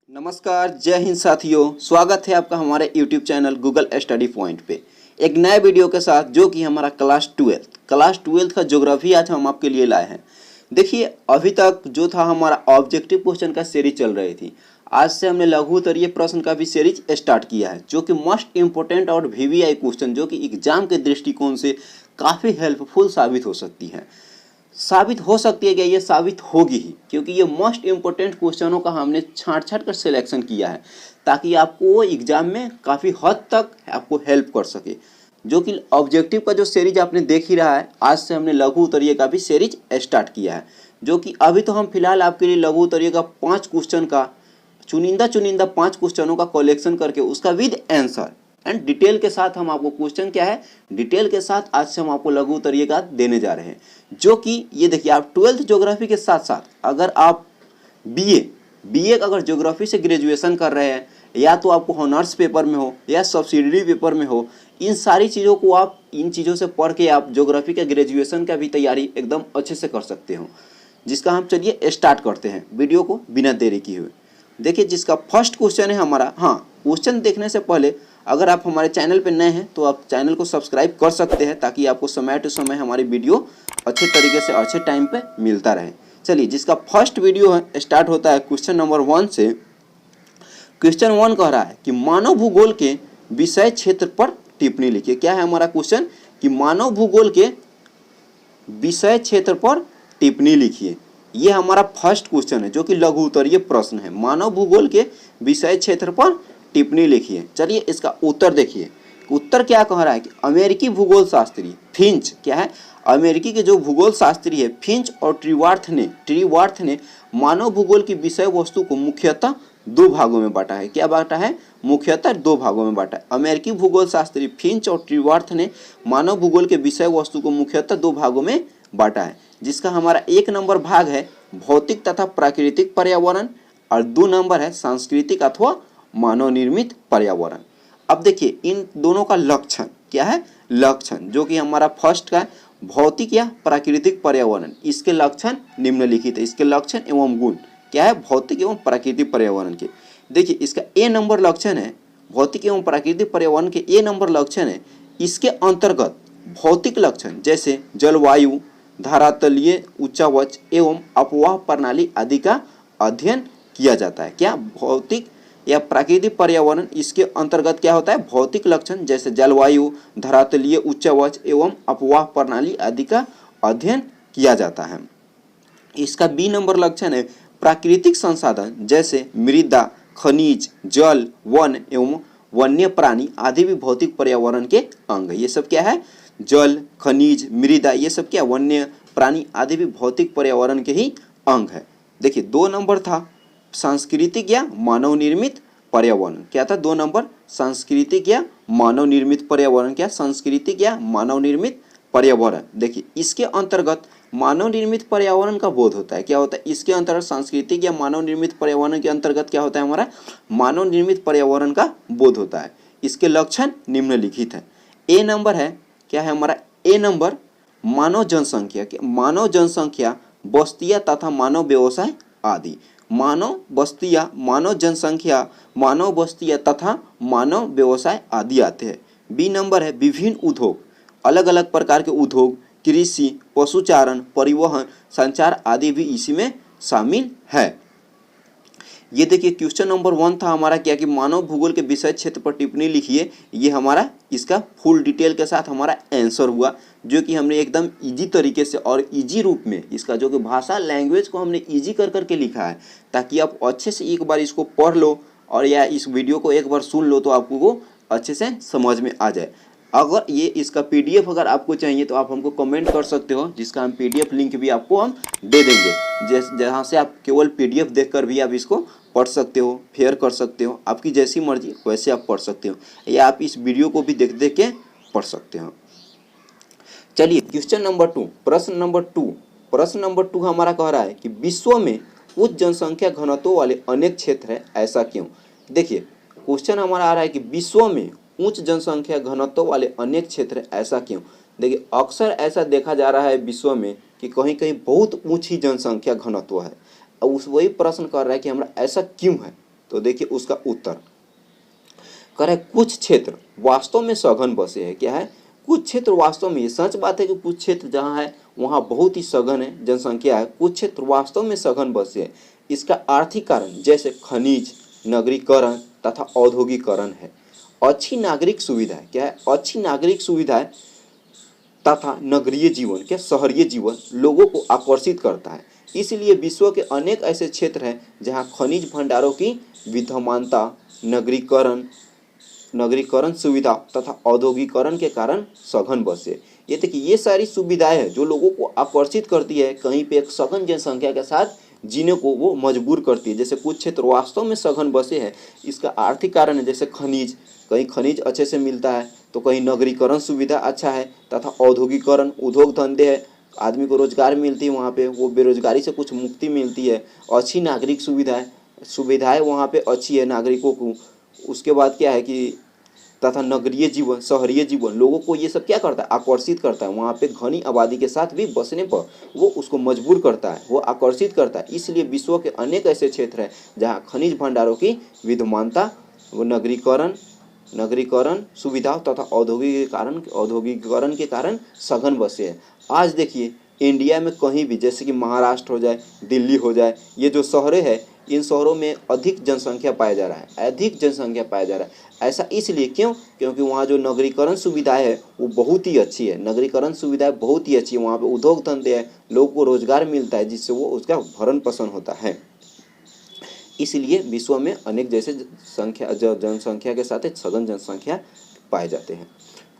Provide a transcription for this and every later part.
नमस्कार, जय हिंद साथियों। स्वागत है आपका हमारे YouTube channel Google study point पे एक नए वीडियो के साथ, जो कि हमारा क्लास 12 का ज्योग्राफी आज हम आपके लिए लाए हैं। देखिए, अभी तक जो था हमारा ऑब्जेक्टिव क्वेश्चन का सीरीज चल रही थी। आज से हमने लघु उत्तरीय प्रश्न का भी सीरीज स्टार्ट किया है, जो कि मोस्ट इम्पोर्टेंट और VVI क्वेश्चन, जो कि एग्जाम के दृष्टिकोण से काफ़ी हेल्पफुल साबित हो सकती है। साबित हो सकती है क्या? ये साबित होगी ही, क्योंकि ये मोस्ट इम्पोर्टेंट क्वेश्चनों का हमने छांट कर सिलेक्शन किया है, ताकि आपको एग्जाम में काफ़ी हद तक आपको हेल्प कर सके। जो कि ऑब्जेक्टिव का जो सीरीज आपने देख ही रहा है, आज से हमने लघु उत्तरीय का भी सीरीज स्टार्ट किया है। जो कि अभी तो हम फिलहाल आपके लिए लघु उत्तरीय का 5 क्वेश्चन का चुनिंदा 5 क्वेश्चनों का कलेक्शन करके उसका विद आंसर एंड डिटेल के साथ हम आपको क्वेश्चन क्या है, डिटेल के साथ आज से हम आपको लघु उत्तरीय का देने जा रहे हैं। जो कि ये देखिए, आप 12th ज्योग्राफी के साथ साथ अगर आप बीए अगर ज्योग्राफी से ग्रेजुएशन कर रहे हैं, या तो आपको ऑनर्स पेपर में हो या सब्सिडरी पेपर में हो, इन सारी चीज़ों को आप इन चीज़ों से पढ़ के आप ज्योग्राफी का ग्रेजुएशन का भी तैयारी एकदम अच्छे से कर सकते हो। जिसका हम चलिए स्टार्ट करते हैं वीडियो को बिना देरी किए हुए। देखिए, जिसका फर्स्ट क्वेश्चन है हमारा। हाँ, क्वेश्चन देखने से पहले अगर आप हमारे चैनल पर नए हैं तो आप चैनल को सब्सक्राइब कर सकते हैं, ताकि आपको समय टू समय हमारी वीडियो अच्छे तरीके से अच्छे टाइम पे मिलता रहे। चलिए, जिसका फर्स्ट वीडियो है स्टार्ट होता है क्वेश्चन नंबर 1 से। क्वेश्चन 1 कह रहा है कि मानव भूगोल के विषय क्षेत्र पर टिप्पणी लिखिए। क्या है हमारा क्वेश्चन? कि मानव भूगोल के विषय क्षेत्र पर टिप्पणी लिखिए। ये हमारा फर्स्ट क्वेश्चन है, जो कि लघु उत्तरीय प्रश्न है। मानव भूगोल के विषय क्षेत्र पर टिप्पणी लिखिए। चलिए, इसका उत्तर देखिए। उत्तर क्या कह रहा है कि अमेरिकी भूगोल शास्त्री फिंच, क्या है, अमेरिकी के जो भूगोल शास्त्री है फिंच और ट्रीवार्थ ने मानव भूगोल की विषय वस्तु को मुख्यतः 2 भागों में बांटा है। क्या बांटा है? मुख्यतः 2 भागों में बांटा है। अमेरिकी भूगोल शास्त्री फिंच और ट्रीवार्थ ने मानव भूगोल के विषय वस्तु को मुख्यतः 2 भागों में बांटा है। जिसका हमारा 1 नंबर भाग है भौतिक तथा प्राकृतिक पर्यावरण, और 2 नंबर है सांस्कृतिक अथवा मानव निर्मित पर्यावरण। अब देखिए, इन दोनों का लक्षण क्या है? लक्षण जो कि हमारा फर्स्ट का भौतिक या प्राकृतिक पर्यावरण, इसके लक्षण निम्नलिखित है। इसके लक्षण एवं गुण क्या है? भौतिक एवं प्राकृतिक पर्यावरण के। देखिए, इसका ए नंबर लक्षण है, भौतिक एवं प्राकृतिक पर्यावरण के ए नंबर लक्षण है। इसके अंतर्गत भौतिक लक्षण जैसे जलवायु, धरातलीय उच्चावच एवं अपवाह प्रणाली आदि का अध्ययन किया जाता है। क्या? भौतिक या प्राकृतिक पर्यावरण, इसके अंतर्गत क्या होता है? भौतिक लक्षण जैसे जलवायु, धरातलीय उच्चावच एवं अपवाह प्रणाली आदि का अध्ययन किया जाता है। इसका बी नंबर लक्षण है प्राकृतिक संसाधन जैसे मृदा, खनिज, जल, वन एवं वन्य प्राणी आदि भी भौतिक पर्यावरण के अंग है। ये सब क्या है? जल, खनिज, मृदा, ये सब क्या? वन्य प्राणी आदि भी भौतिक पर्यावरण के ही अंग है। देखिए, 2 नंबर था सांस्कृतिक या मानव निर्मित पर्यावरण। क्या था 2 नंबर? सांस्कृतिक या मानव निर्मित पर्यावरण। क्या? सांस्कृतिक या मानव निर्मित पर्यावरण। देखिए, इसके अंतर्गत मानव निर्मित पर्यावरण का बोध होता है। क्या होता है? इसके अंतर्गत सांस्कृतिक या मानव निर्मित पर्यावरण के अंतर्गत क्या होता है? हमारा मानव निर्मित पर्यावरण का बोध होता है। इसके लक्षण निम्नलिखित है। ए नंबर है, क्या है हमारा? ए नंबर मानव जनसंख्या, बस्तियां तथा मानव व्यवसाय आदि। मानव बस्तियां, मानव जनसंख्या, मानव बस्तियां तथा मानव व्यवसाय आदि आते हैं। बी नंबर है विभिन्न उद्योग, अलग अलग प्रकार के उद्योग, कृषि, पशुचारण, परिवहन, संचार आदि भी इसी में शामिल है। ये देखिए, क्वेश्चन नंबर 1 था हमारा क्या कि मानव भूगोल के विषय क्षेत्र पर टिप्पणी लिखिए। ये हमारा इसका फुल डिटेल के साथ हमारा आंसर हुआ, जो कि हमने एकदम इजी तरीके से और इजी रूप में इसका जो कि भाषा लैंग्वेज को हमने इजी कर करके लिखा है, ताकि आप अच्छे से एक बार इसको पढ़ लो और या इस वीडियो को एक बार सुन लो तो आपको वो अच्छे से समझ में आ जाए। अगर ये इसका PDF अगर आपको चाहिए तो आप हमको कमेंट कर सकते हो, जिसका हम PDF लिंक भी आपको हम दे देंगे, जहाँ से आप केवल PDF देखकर भी आप इसको पढ़ सकते हो, फेयर कर सकते हो। आपकी जैसी मर्जी वैसे आप पढ़ सकते हो, या आप इस वीडियो को भी देख देख के पढ़ सकते हो। चलिए, क्वेश्चन नंबर 2, प्रश्न नंबर 2 हमारा कह रहा है कि विश्व में उच्च जनसंख्या घनत्व वाले अनेक क्षेत्र है, ऐसा क्यों? देखिए, क्वेश्चन हमारा आ रहा है कि विश्व में उच्च जनसंख्या घनत्व वाले अनेक क्षेत्र ऐसा क्यों? देखिए, अक्सर ऐसा देखा जा रहा है विश्व में कि कहीं कहीं बहुत ऊंची जनसंख्या घनत्व है। अब उस वही प्रश्न कर रहा है कि हमारा ऐसा क्यों है? तो देखिए उसका उत्तर कह रहा है कुछ क्षेत्र वास्तव में सघन बसे हैं। क्या है? कुछ क्षेत्र वास्तव में, ये सच बात है कि कुछ क्षेत्र जहाँ है वहाँ बहुत ही सघन है, जनसंख्या है। कुछ क्षेत्र वास्तव में सघन बसे हैं। इसका आर्थिक कारण जैसे खनिज, नगरीकरण तथा औद्योगिकरण है। अच्छी नागरिक सुविधाएं, क्या है? अच्छी नागरिक सुविधाएं तथा नगरीय जीवन, क्या शहरीय जीवन लोगों को आकर्षित करता है। इसलिए विश्व के अनेक ऐसे क्षेत्र हैं जहां खनिज भंडारों की विद्यमानता, नगरीकरण सुविधा तथा औद्योगिकरण के कारण सघन बसे। ये देखिए ये सारी सुविधाएं हैं जो लोगों को आकर्षित करती है, कहीं पे एक सघन जनसंख्या के साथ जीने को वो मजबूर करती है। जैसे कुछ क्षेत्र वास्तव में सघन बसे हैं, इसका आर्थिक कारण है जैसे खनिज, कहीं खनिज अच्छे से मिलता है तो कहीं नगरीकरण सुविधा अच्छा है तथा औद्योगिकरण, उद्योग धंधे है, आदमी को रोजगार मिलती है वहाँ पे, वो बेरोजगारी से कुछ मुक्ति मिलती है। अच्छी नागरिक सुविधाएं वहाँ पे अच्छी है नागरिकों को। उसके बाद क्या है कि तथा नगरीय जीवन, शहरीय जीवन लोगों को ये सब क्या करता है? आकर्षित करता है। वहाँ पे घनी आबादी के साथ भी बसने पर वो उसको मजबूर करता है, वो आकर्षित करता है। इसलिए विश्व के अनेक ऐसे क्षेत्र हैं जहाँ खनिज भंडारों की विद्यमानता, वो नगरीकरण सुविधा तथा औद्योगिकरण के कारण सघन बसे हैं। आज देखिए इंडिया में कहीं भी, जैसे कि महाराष्ट्र हो जाए, दिल्ली हो जाए, ये जो शहरें हैं इन शहरों में अधिक जनसंख्या पाया जा रहा है, अधिक जनसंख्या पाया जा रहा है। ऐसा इसलिए क्यों? क्योंकि वहाँ जो नगरीकरण सुविधाएं है वो बहुत ही अच्छी है, नगरीकरण सुविधाएं बहुत ही अच्छी है। वहाँ पे उद्योग धंधे है, लोगों को रोजगार मिलता है जिससे वो उसका भरण पोषण होता है। इसलिए विश्व में अनेक जैसे जनसंख्या के साथ एक सघन जनसंख्या पाए जाते हैं।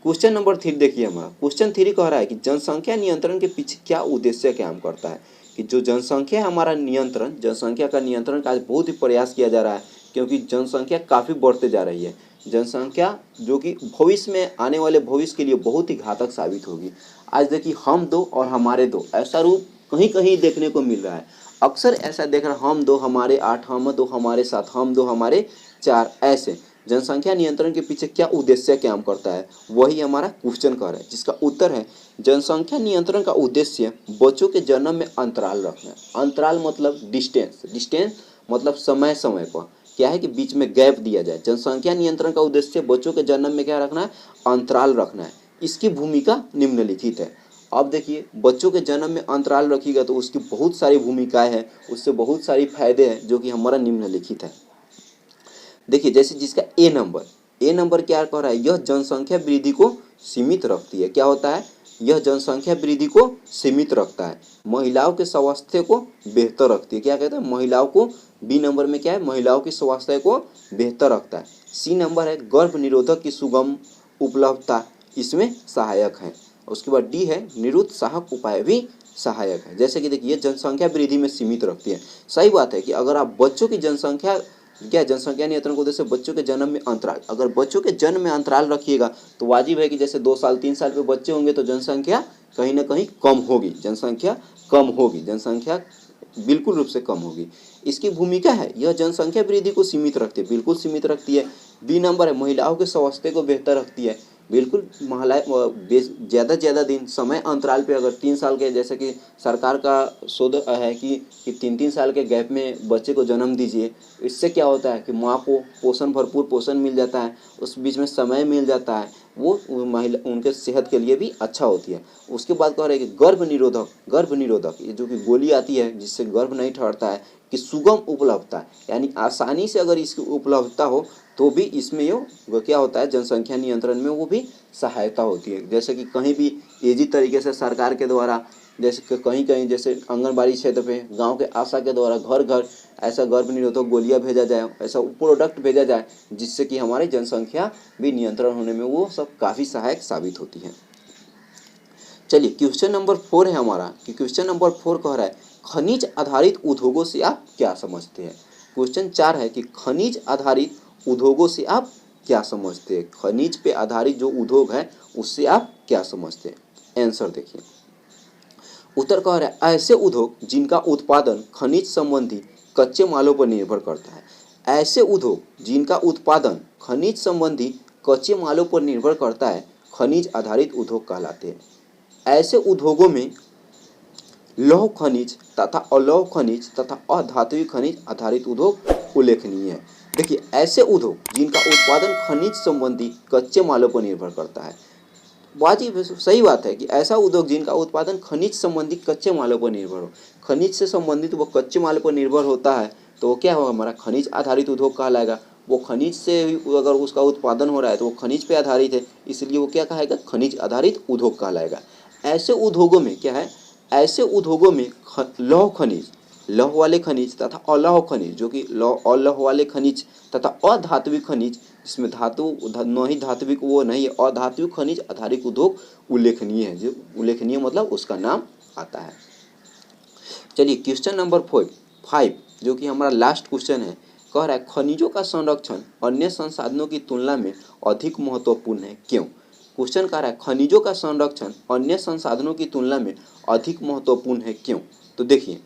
क्वेश्चन नंबर 3 देखिए हमारा। क्वेश्चन 3 कह रहा है कि जनसंख्या नियंत्रण के पीछे क्या उद्देश्य काम करता है। कि जो जनसंख्या हमारा नियंत्रण, जनसंख्या का नियंत्रण का आज बहुत ही प्रयास किया जा रहा है, क्योंकि जनसंख्या काफ़ी बढ़ते जा रही है। जनसंख्या जो कि भविष्य में, आने वाले भविष्य के लिए बहुत ही घातक साबित होगी। आज देखिए हम दो और हमारे दो ऐसा रूप कहीं कहीं देखने को मिल रहा है। अक्सर ऐसा देख रहा, हम दो हमारे 8, हम दो हमारे 7, हम दो हमारे 4, ऐसे। जनसंख्या नियंत्रण के पीछे क्या उद्देश्य काम करता है, वही हमारा क्वेश्चन कर रहा है, जिसका उत्तर है जनसंख्या नियंत्रण का उद्देश्य बच्चों के जन्म में अंतराल रखना है। अंतराल मतलब डिस्टेंस मतलब समय समय पर क्या है कि बीच में गैप दिया जाए। जनसंख्या नियंत्रण का उद्देश्य बच्चों के जन्म में क्या रखना है? अंतराल रखना है। इसकी भूमिका निम्नलिखित है। अब देखिए बच्चों के जन्म में अंतराल रखिएगा तो उसकी बहुत सारी भूमिकाएं हैं, उससे बहुत सारी फायदे हैं जो कि हमारा निम्नलिखित है। देखिए जैसे जिसका ए नंबर क्या कह रहा है? यह जनसंख्या वृद्धि को सीमित रखती है। क्या होता है? यह जनसंख्या वृद्धि को सीमित रखता है। महिलाओं के स्वास्थ्य को बेहतर रखती है। क्या कहते हैं? महिलाओं को। बी नंबर में क्या है? महिलाओं के स्वास्थ्य को बेहतर रखता है। सी नंबर है गर्भ निरोधक की सुगम उपलब्धता इसमें सहायक है। उसके बाद डी है निरुत्साहक उपाय भी सहायक है। जैसे कि देखिए जनसंख्या वृद्धि में सीमित रखती है। सही बात है कि अगर आप बच्चों की जनसंख्या, क्या जनसंख्या नियंत्रण को उद्देश्य बच्चों के जन्म में अंतराल, अगर बच्चों के जन्म में अंतराल रखिएगा तो वाजिब है कि जैसे 2 साल 3 साल पे बच्चे होंगे तो जनसंख्या कहीं ना कहीं कम होगी, जनसंख्या बिल्कुल रूप से कम होगी। इसकी भूमिका है यह जनसंख्या वृद्धि को सीमित रखती है, बिल्कुल सीमित रखती है। बी नंबर है महिलाओं के स्वास्थ्य को बेहतर रखती है। बिल्कुल महिलाएं ज़्यादा से ज़्यादा दिन समय अंतराल पे, अगर 3 साल के, जैसे कि सरकार का शोध है कि 3-3 साल के गैप में बच्चे को जन्म दीजिए। इससे क्या होता है कि माँ को भरपूर पोषण मिल जाता है, उस बीच में समय मिल जाता है, वो महिला उनके सेहत के लिए भी अच्छा होती है। उसके बाद कह रहे हैं कि गर्भ निरोधक ये जो कि गोली आती है जिससे गर्भ नहीं ठहरता है, कि सुगम उपलब्धता, यानी आसानी से अगर इसकी उपलब्धता हो तो भी इसमें वो क्या होता है? जनसंख्या नियंत्रण में वो भी सहायता होती है। जैसे कि कहीं भी इजी तरीके से सरकार के द्वारा, जैसे कि कहीं जैसे आंगनबाड़ी क्षेत्र पे गांव के आशा के द्वारा घर घर ऐसा गर्भ निरोधक गोलियां भेजा जाए, ऐसा प्रोडक्ट भेजा जाए जिससे कि हमारी जनसंख्या भी नियंत्रण होने में वो सब काफ़ी सहायक साबित होती है। चलिए क्वेश्चन नंबर 4 है हमारा, कि क्वेश्चन नंबर 4 कह रहा है खनिज आधारित उद्योगों से आप क्या समझते हैं। क्वेश्चन 4 है कि खनिज आधारित उद्योगों से आप क्या समझते हैं। खनिज पे आधारित जो उद्योग है उससे आप क्या समझते हैं। आंसर देखिए, उत्तर कह रहा है ऐसे उद्योग जिनका उत्पादन खनिज संबंधी कच्चे मालों पर निर्भर करता है। ऐसे उद्योग जिनका उत्पादन खनिज संबंधी कच्चे मालों पर निर्भर करता है खनिज आधारित उद्योग कहलाते हैं। ऐसे उद्योगों में लौह खनिज तथा अलौह खनिज तथा अधात्विक खनिज आधारित उद्योग उल्लेखनीय है। देखिए ऐसे उद्योग जिनका उत्पादन खनिज संबंधी कच्चे मालों पर निर्भर करता है। वाजिब सही बात है कि ऐसा उद्योग जिनका उत्पादन खनिज संबंधी कच्चे मालों पर निर्भर हो, खनिज से संबंधित वो कच्चे माल पर निर्भर होता है तो वो क्या होगा, हमारा खनिज आधारित उद्योग कहलाएगा। वो खनिज से अगर उसका उत्पादन हो रहा है तो वो खनिज पे आधारित है, इसलिए वो क्या कहेगा, खनिज आधारित उद्योग कहलाएगा। ऐसे उद्योगों में क्या है, ऐसे उद्योगों में लौह खनिज, लौह वाले खनिज तथा अलौह खनिज, जो कि अलौह वाले खनिज तथा अधात्विक खनिज, जिसमें धातु नहीं धात्विक वो नहीं है, अधात्विक खनिज आधारित उद्योग उल्लेखनीय है। जो उल्लेखनीय मतलब उसका नाम आता है। चलिए क्वेश्चन नंबर 5 जो कि हमारा लास्ट क्वेश्चन है, कह रहा है खनिजों का संरक्षण अन्य संसाधनों की तुलना में अधिक महत्वपूर्ण है, क्यों। क्वेश्चन कह रहा है खनिजों का संरक्षण अन्य संसाधनों की तुलना में अधिक महत्वपूर्ण है, क्यों। तो देखिए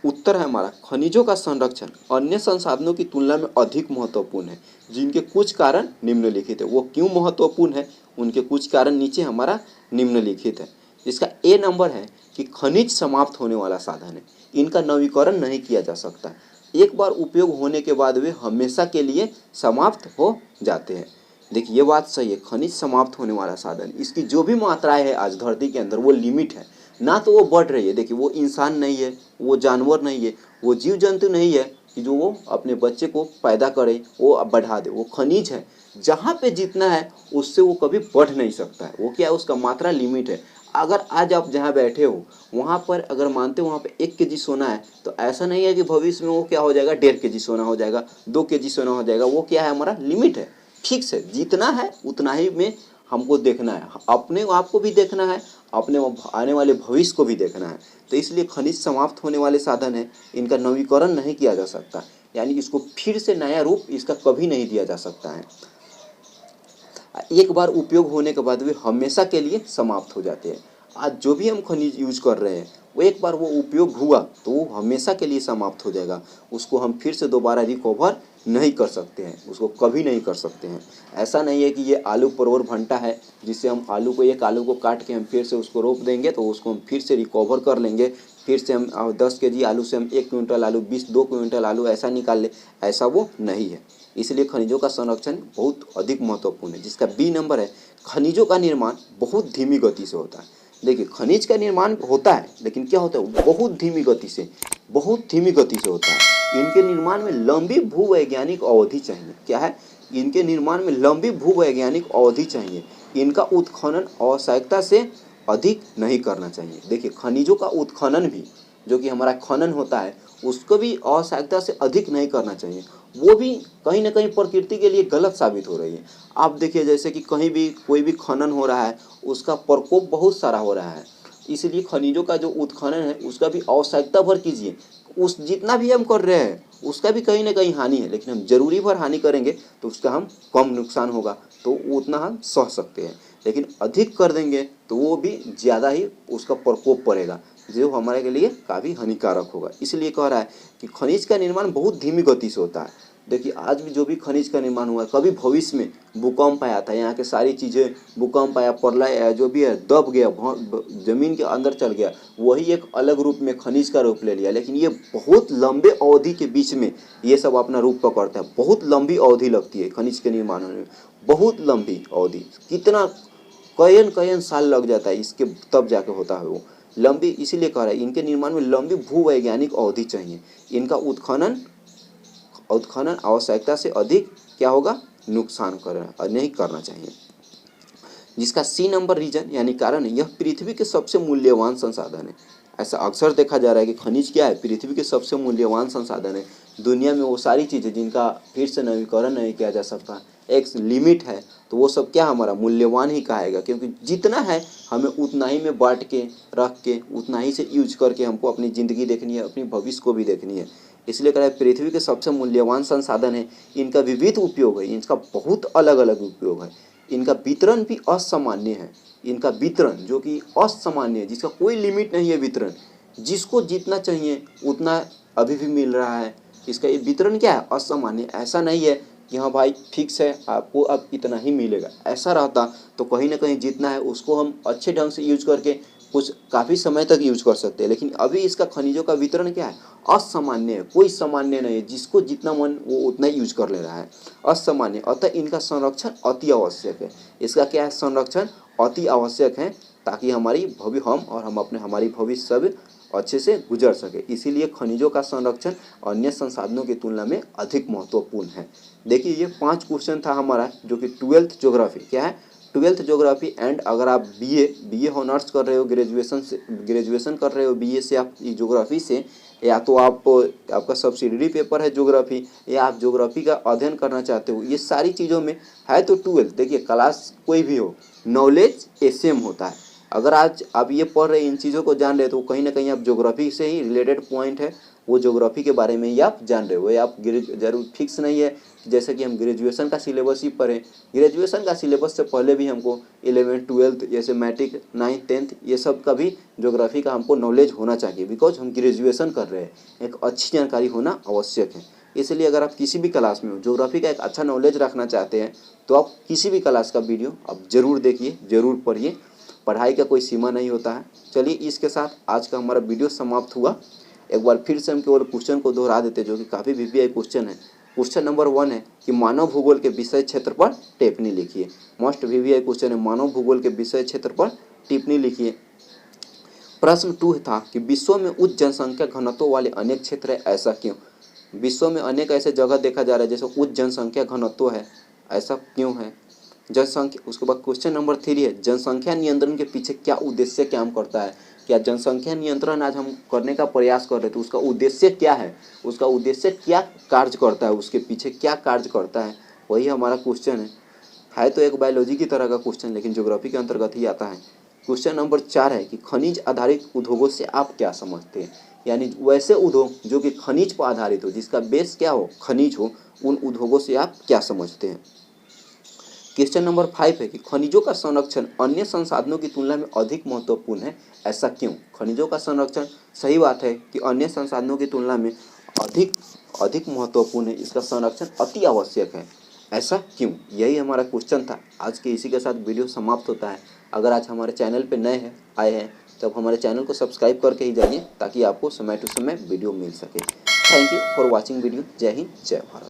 उत्तर है हमारा, खनिजों का संरक्षण अन्य संसाधनों की तुलना में अधिक महत्वपूर्ण है, जिनके कुछ कारण निम्नलिखित है। वो क्यों महत्वपूर्ण है, उनके कुछ कारण नीचे हमारा निम्नलिखित है। इसका ए नंबर है कि खनिज समाप्त होने वाला साधन है, इनका नवीकरण नहीं किया जा सकता। एक बार उपयोग होने के बाद वे हमेशा के लिए समाप्त हो जाते हैं। देखिए ये बात सही है, खनिज समाप्त होने वाला साधन, इसकी जो भी मात्राएं है आज धरती के अंदर वो लिमिट है, ना तो वो बढ़ रही है। देखिए वो इंसान नहीं है, वो जानवर नहीं है, वो जीव जंतु नहीं है कि जो वो अपने बच्चे को पैदा करे, वो बढ़ा दे। वो खनिज है, जहाँ पे जितना है उससे वो कभी बढ़ नहीं सकता है। वो क्या है, उसका मात्रा लिमिट है। अगर आज आप जहाँ बैठे हो वहाँ पर अगर मानते हो वहाँ पे 1 केजी सोना है, तो ऐसा नहीं है कि भविष्य में वो क्या हो जाएगा, 1.5 केजी सोना हो जाएगा, 2 केजी सोना हो जाएगा। वो क्या है, हमारा लिमिट है, फिक्स है। जितना है उतना ही में हमको देखना है, अपने आप को भी देखना है, अपने आने वाले भविष्य को भी देखना है। तो इसलिए खनिज समाप्त होने वाले साधन है, इनका नवीकरण नहीं किया जा सकता, यानी इसको फिर से नया रूप इसका कभी नहीं दिया जा सकता है। एक बार उपयोग होने के बाद वे हमेशा के लिए समाप्त हो जाते हैं। आज जो भी हम खनिज यूज कर रहे हैं वो एक बार वो उपयोग हुआ तो वो हमेशा के लिए समाप्त हो जाएगा, उसको हम फिर से दोबारा रिकवर नहीं कर सकते हैं, उसको कभी नहीं कर सकते हैं। ऐसा नहीं है कि ये आलू परवल भंटा है जिससे हम एक आलू को काट के हम फिर से उसको रोप देंगे तो उसको हम फिर से रिकवर कर लेंगे, फिर से हम 10 केजी आलू से हम 1 क्विंटल आलू 2 क्विंटल आलू ऐसा निकाल ले, ऐसा वो नहीं है। इसलिए खनिजों का संरक्षण बहुत अधिक महत्वपूर्ण है। जिसका बी नंबर है, खनिजों का निर्माण बहुत धीमी गति से होता है। देखिए खनिज का निर्माण होता है लेकिन क्या होता है, बहुत धीमी गति से होता है। इनके निर्माण में लंबी भूवैज्ञानिक अवधि चाहिए। क्या है, इनके निर्माण में लंबी भूवैज्ञानिक अवधि चाहिए। इनका उत्खनन आवश्यकता से अधिक नहीं करना चाहिए। देखिए खनिजों का उत्खनन भी, जो कि हमारा खनन होता है, उसको भी आवश्यकता से अधिक नहीं करना चाहिए। वो भी कहीं ना कहीं प्रकृति के लिए गलत साबित हो रही है। आप देखिए जैसे कि कहीं भी कोई भी खनन हो रहा है उसका प्रकोप बहुत सारा हो रहा है, इसलिए खनिजों का जो उत्खनन है उसका भी आवश्यकता भर कीजिए। उस जितना भी हम कर रहे हैं उसका भी कहीं ना कहीं हानि है, लेकिन हम जरूरी भर हानि करेंगे तो उसका हम कम नुकसान होगा तो उतना हम सह सकते हैं। लेकिन अधिक कर देंगे तो वो भी ज़्यादा ही उसका प्रकोप पड़ेगा, जो हमारे के लिए काफ़ी हानिकारक होगा। इसलिए कह रहा है कि खनिज का निर्माण बहुत धीमी गति से होता है। देखिए आज भी जो भी खनिज का निर्माण हुआ है, कभी भविष्य में भूकंप आया था, यहाँ के सारी चीज़ें, भूकंप आया, प्रलय आया, जो भी है दब गया, जमीन के अंदर चल गया, वही एक अलग रूप में खनिज का रूप ले लिया। लेकिन ये बहुत लंबे अवधि के बीच में ये सब अपना रूप पकड़ता है। बहुत लंबी अवधि लगती है खनिज के निर्माण होने में, बहुत लंबी अवधि, कितना कई साल लग जाता है इसके, तब जाके होता है वो लंबी। इसीलिए कह रहा है इनके निर्माण में लंबी भूवैज्ञानिक अवधि चाहिए। इनका उत्खनन आवश्यकता से अधिक क्या होगा, नुकसान करना नहीं करना चाहिए। जिसका सी नंबर रीजन यानी कारण है, यह पृथ्वी के सबसे मूल्यवान संसाधन है। ऐसा अक्सर देखा जा रहा है कि खनिज क्या है, पृथ्वी के सबसे मूल्यवान संसाधन है। दुनिया में वो सारी चीज़ें जिनका फिर से नवीकरण नहीं किया जा सकता, एक लिमिट है, तो वो सब क्या हमारा मूल्यवान ही कहेगा, क्योंकि जितना है हमें उतना ही में बांट के रख के उतना ही से यूज करके हमको अपनी ज़िंदगी देखनी है, अपनी भविष्य को भी देखनी है। इसलिए कह रहा है पृथ्वी के सबसे मूल्यवान संसाधन है, इनका विविध उपयोग है, इनका बहुत अलग अलग उपयोग है। इनका वितरण भी असामान्य है, इनका वितरण जो कि असामान्य है, जिसका कोई लिमिट नहीं है वितरण, जिसको जितना चाहिए उतना अभी भी मिल रहा है। इसका ये वितरण क्या है, असामान्य। ऐसा नहीं है कि हाँ भाई फिक्स है आपको अब इतना ही मिलेगा, ऐसा रहता तो कहीं ना कहीं जितना है उसको हम अच्छे ढंग से यूज करके कुछ काफ़ी समय तक यूज कर सकते हैं। लेकिन अभी इसका खनिजों का वितरण क्या है, असामान्य है, कोई सामान्य नहीं है, जिसको जितना मन वो उतना ही यूज कर ले रहा है, असामान्य। अतः इनका संरक्षण अति आवश्यक है। इसका क्या है, संरक्षण अति आवश्यक है, ताकि हमारी भविष्य सब अच्छे से गुजर सके। इसीलिए खनिजों का संरक्षण अन्य संसाधनों की तुलना में अधिक महत्वपूर्ण है। देखिए ये 5 क्वेश्चन था हमारा, जो कि 12th ज्योग्राफी क्या है, 12th ज्योग्राफी। एंड अगर आप बीए ऑनर्स कर रहे हो, ग्रेजुएशन कर रहे हो बीए से, आप ज्योग्राफी से, या तो आपका सब्सिडरी पेपर है ज्योग्राफी, या आप ज्योग्राफी का अध्ययन करना चाहते हो, ये सारी चीज़ों में है तो 12th। देखिए क्लास कोई भी हो, नॉलेज सेम होता है। अगर आज आप ये पढ़ रहे इन चीज़ों को जान रहे, तो कहीं ना कहीं आप ज्योग्राफी से ही रिलेटेड पॉइंट है, वो ज्योग्राफी के बारे में ही आप जान रहे हो। ये आप जरूर फिक्स नहीं है जैसे कि हम ग्रेजुएशन का सिलेबस ही पढ़ें। ग्रेजुएशन का सिलेबस से पहले भी हमको 11th 12th जैसे मैट्रिक 9th 10th ये सब का भी ज्योग्राफी का हमको नॉलेज होना चाहिए, बिकॉज हम ग्रेजुएशन कर रहे हैं। एक अच्छी जानकारी होना आवश्यक है। इसलिए अगर आप किसी भी क्लास में हो, ज्योग्राफी का एक अच्छा नॉलेज रखना चाहते हैं, तो आप किसी भी क्लास का वीडियो आप ज़रूर देखिए, ज़रूर पढ़िए। पढ़ाई का कोई सीमा नहीं होता है। चलिए इसके साथ आज का हमारा वीडियो समाप्त हुआ। एक बार फिर से हम केवल क्वेश्चन को दोहरा देते हैं, जो कि काफ़ी वीवीआई क्वेश्चन है। क्वेश्चन नंबर 1 है कि मानव भूगोल के विषय क्षेत्र पर टिप्पणी लिखिए। मोस्ट वीवीआई क्वेश्चन है, मानव भूगोल के विषय क्षेत्र पर टिप्पणी लिखिए। प्रश्न 2 था कि विश्व में उच्च जनसंख्या घनत्व वाले अनेक क्षेत्र है, ऐसा क्यों। विश्व में अनेक ऐसे जगह देखा जा रहा है जैसे उच्च जनसंख्या घनत्व है, ऐसा क्यों है। जनसंख्या, उसके बाद क्वेश्चन नंबर 3 है, जनसंख्या नियंत्रण के पीछे क्या उद्देश्य काम करता है। क्या जनसंख्या नियंत्रण आज हम करने का प्रयास कर रहे थे, उसका उद्देश्य क्या है, उसका उद्देश्य क्या कार्य करता है, उसके पीछे क्या कार्य करता है, वही हमारा क्वेश्चन है तो एक बायोलॉजी की तरह का क्वेश्चन, लेकिन ज्योग्राफी के अंतर्गत ही आता है। क्वेश्चन नंबर 4 है कि खनिज आधारित उद्योगों से आप क्या समझते हैं, यानी वैसे उद्योग जो कि खनिज पर आधारित हो, जिसका बेस क्या हो, खनिज हो, उन उद्योगों से आप क्या समझते हैं। क्वेश्चन नंबर 5 है कि खनिजों का संरक्षण अन्य संसाधनों की तुलना में अधिक महत्वपूर्ण है, ऐसा क्यों। खनिजों का संरक्षण, सही बात है कि अन्य संसाधनों की तुलना में अधिक महत्वपूर्ण है, इसका संरक्षण अति आवश्यक है, ऐसा क्यों। यही हमारा क्वेश्चन था। आज के इसी के साथ वीडियो समाप्त होता है। अगर आज हमारे चैनल पर नए आए हैं तो हमारे चैनल को सब्सक्राइब करके ही जाइए, ताकि आपको समय टू समय वीडियो मिल सके। Thank you for watching video. जय हिंद, जय भारत।